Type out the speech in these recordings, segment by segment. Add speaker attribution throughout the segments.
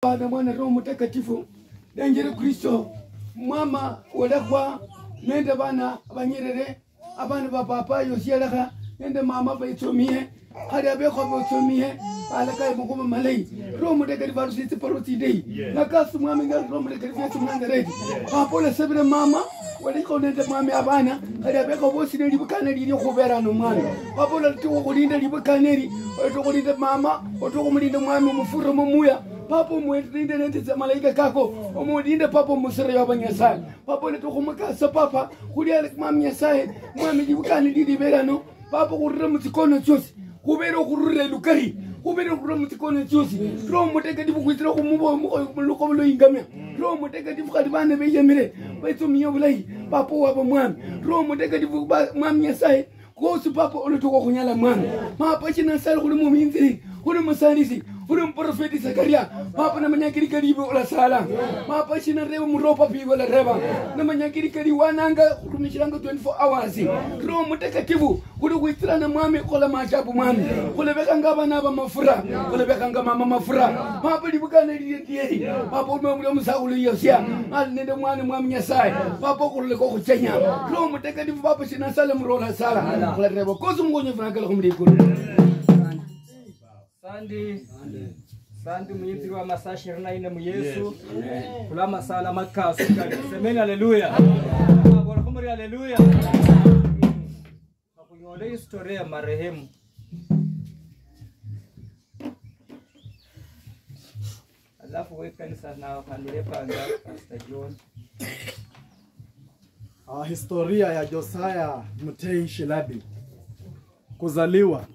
Speaker 1: Bwana Mwana Roho Mtakatifu Dengere Kristo mama walakwa nende bana abanyerere abana bapapa yosiyalaka nende mama baitsomie hari abeko baitsomie alaka ibukuma malai Roho Mtakatifu arusiti paroti dei nakasu mwami ngal Roho Mtakatifu yesu mnangaredi apola sebere mama waliko nende mama abana hari abeko bosi neli bukana lili khubera no mwana apola tuko kulinda libukaneri tuko kulinda mama tuko kulinda mwami mufuro mumuya Papa mwendinde nende za malaika kako omudinde papa musere yabanyasai papa ne tokumukasa papa kuli ale mami yasai mami dibukani diberano papa kurira mutikono cyose kubera kurure lukari kubera kurira mutikono cyose Roho Mtakatifu kwitira kumubo muko lo ingamya Roho Mtakatifu kadibane beyemire baitumiye bulayi papa wabo mwami Roho Mtakatifu mami yasai kosu papa olutoko kunyala mwami mapa china sala kuli muminziri kuli musanisi Urum profeti Zakaria, papa na manyakiri karibu ola sala. Papa china reba muropa pigo la reba. Na manyakiri kari wananga urumishiranga 24 hours. Roho Mtakatifu kuli kuitira na mwami kola machabu mwami. Kule beka ngaba naba mafura. Kule beka ngaba mama mafura. Papa libukana liye. Papa umemule musakulu yosia. Al nende mwani mwami nyasai. Papa kule ko kuchenya. Roho Mtakatifu papa china sala murola sala. Kule reba kozu mgonyo franka kumdi kulu.
Speaker 2: Sandi mwenyezi wa masaa 24 mu Yesu kula masala makasu semeni haleluya bora kumuri haleluya nakunyole historia ya marehemu alafu wewe kanisa na kanile panga Pastor John
Speaker 3: historia ya Josiah Mutei Shilabi kuzaliwa.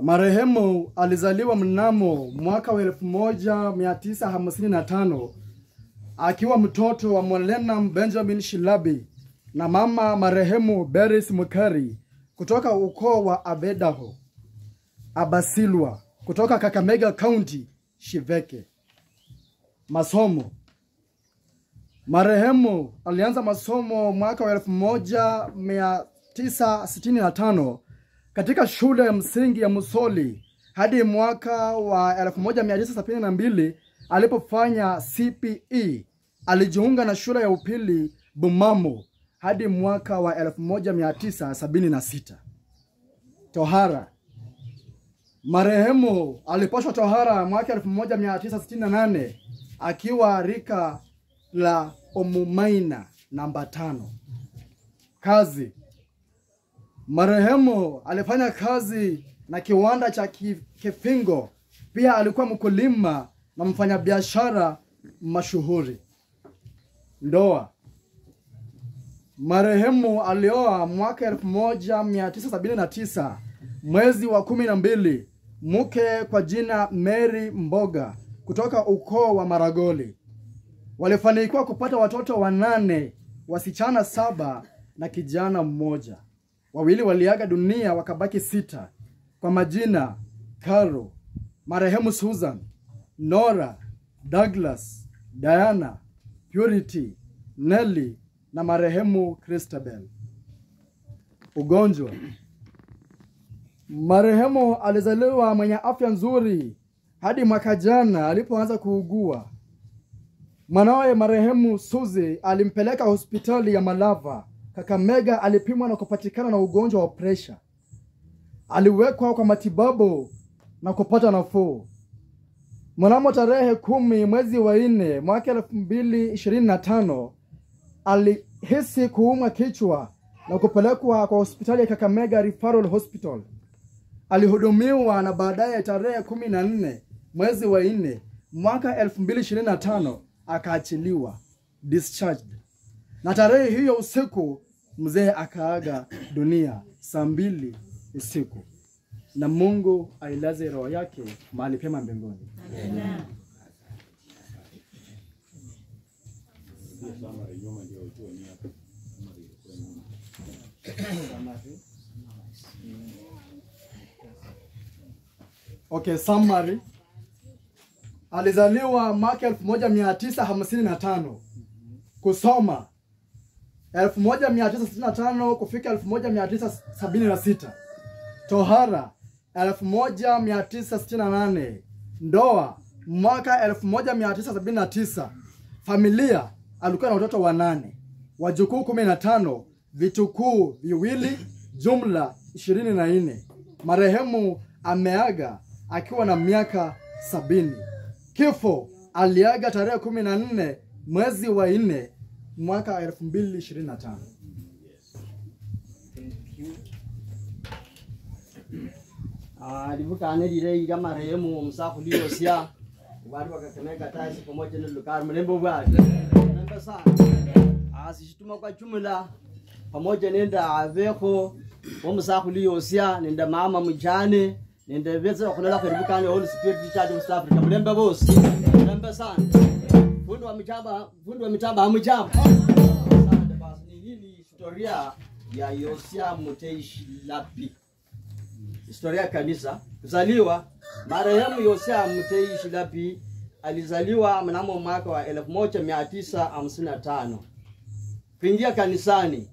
Speaker 3: Marehemu alizaliwa mnamo mwaka wa 1955 akiwa mtoto wa Mwalenam Benjamin Shilabi na mama marehemu Beris Mukari kutoka ukoo wa Abedaho Abasilwa kutoka Kakamega County Shiveke. Masomo. Marehemu alianza masomo mwaka wa 1965 katika shule ya msingi ya Musoli hadi mwaka wa 1972 alipofanya CPE. Alijiunga na shule ya upili Bumamo hadi mwaka wa 1976. Tohara. Marehemu alipashwa tohara mwaka 1968 akiwa rika la Omumaina namba 5. Kazi. Marehemu alifanya kazi na kiwanda cha Kifingo. Pia alikuwa mkulima na mfanyabiashara mashuhuri. Ndoa. Marehemu alioa mwaka 1979 mwezi wa 12 mke kwa jina Mary Mboga kutoka ukoo wa Maragoli. Walifanikiwa kupata watoto 8, wasichana 7 na kijana 1. Wawili waliaga dunia wakabaki 6 kwa majina Caro, marehemu Susan, Nora, Douglas, Diana, Purity, Nelly na marehemu Christabel. Ugonjwa. Marehemu alizaliwa mwenye afya nzuri hadi mwaka jana alipoanza kuugua. Mwanawe marehemu Suzy alimpeleka hospitali ya Malava Kakamega, alipimwa na kupatikana na ugonjwa wa pressure. Aliwekwa kwa matibabu na kupata nafuu. Mnamo tarehe 10 mwezi wa 4 mwaka 2025 alihisi kuumwa kichwa na kupelekwa kwa hospitali ya Kakamega Referral Hospital. Alihudumiwa na baadaye tarehe 14 mwezi wa 4 mwaka 2025 akaachiliwa, discharged. Na tarehe hiyo usiku mzee akaaga dunia saa 2 usiku. Na Mungu ailaze roho yake mahali pema mbinguni. Amen. Okay, summary. Alizaliwa mwaka 1955. Kusoma 1965 kufika 1976. Tohara 1968. Ndoa mwaka 1979 familia alikuwa na watoto 8, wajukuu 15, vitukuu 2, jumla 24. Marehemu ameaga akiwa na miaka 70. Kifo aliaga tarehe 14 mwezi wa 4 mwaka 2025.
Speaker 4: Alivukane dire ira marehemu msafuli Yosia watu wakakeneka taisi pamoja na Lukar mlembo bwake. Namba sana. Asishituma kwa jumla pamoja nenda aveko wa msafuli Yosia nenda mama mjane nenda veza kunala kuribukane Holy Spirit Church of South Africa mlembo boss. Namba sana. Fundi wa mitaba hamjambo. Asante basi ni hili historia ya Yosia Muteishi Lapi. Historia ya kanisa. Kuzaliwa marehemu Yosia Muteishi Lapi alizaliwa mnamo mwaka wa 1955. Kuingia kanisani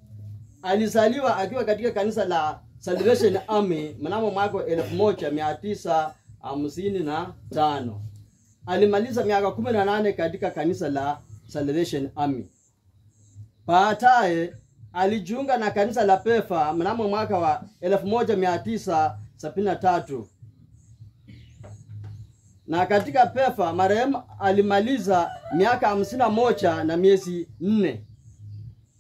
Speaker 4: alizaliwa akiwa katika kanisa la Salvation Army mnamo mwaka wa 1955. Alimaliza miaka 18 katika kanisa la Salvation Army. Baadaye alijiunga na kanisa la Pefa mnamo mwaka wa 1973. Na katika Pefa marehemu alimaliza miaka 51 na miezi 4.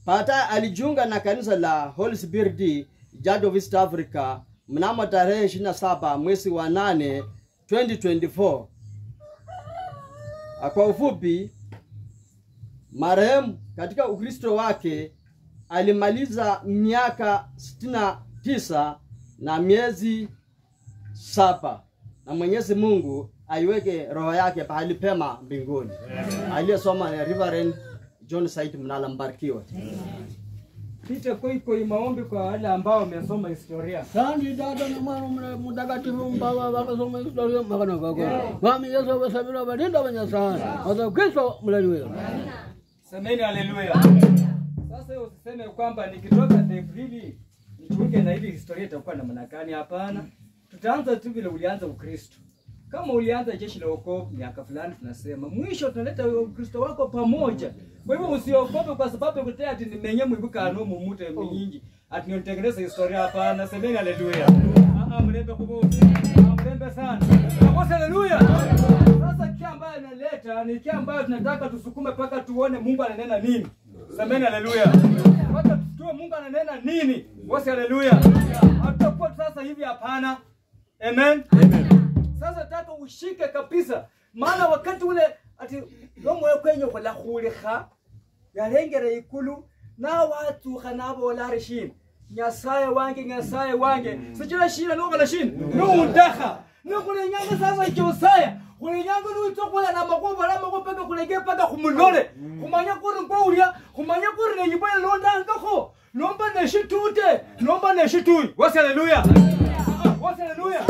Speaker 4: Baadaye alijiunga na kanisa la Holy Spirit Church of East Africa mnamo tarehe 27 mwezi wa 8 2024. Kwa ufupi, marehemu katika Ukristo wake alimaliza miaka 69 na miezi 7, na Mwenyezi Mungu aiweke roho yake pahali pema mbinguni. Aliyesoma na Reverend John Said Mnala, mbarikiwe.
Speaker 2: Pita koi maombi kwa wale ambao wamesoma historia.
Speaker 5: Sandi dada na mwana mtakatifu mbaba wakasoma historia makana kwako. Mami Yesu wasabira balinda wanyasana. Hata Kristo mlaliwe.
Speaker 2: Semeni haleluya. Sasa usiseme kwamba nikitoka Devrili nichuke na hivi historia itakuwa namna gani? Hapana. Tutaanza tu vile ulianza Ukristo. Kama ulianza jeshi la wokovu miaka fulani, tunasema mwisho tunaleta Ukristo wako pamoja. Kwa hivyo usiogope kwa sababu kutea ati nimenye mwibuka anomu mute nyingi. Ati nitengeneza historia. Hapana. Semeni haleluya. Mlembe kubuti. Mlembe sana. Haleluya. Sasa kia ambayo analeta ni kia ambayo tunataka tusukume paka tuone Mungu ananena nini. Semeni haleluya. Paka tusikie Mungu ananena nini. Wasi haleluya. Hatakuwa sasa hivi hapana. Amen. Amen. Sasa nataka ushike kabisa. Maana wakati ule ati lomo kwenye kwa la khulikha yarengere ikulu na watu khanabo la rishin nyasaye wange sijira shina no kala shin no undakha no kulenyanga sasa ichosaya kulenyanga no itokola na makomba peka kulege paka kumulole kumanya kuri ngoulia kumanya kuri ne yibale londa ngakho nomba neshitute nomba neshitui. Wasi haleluya. Wasi haleluya.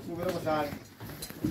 Speaker 6: Subira kwa sana.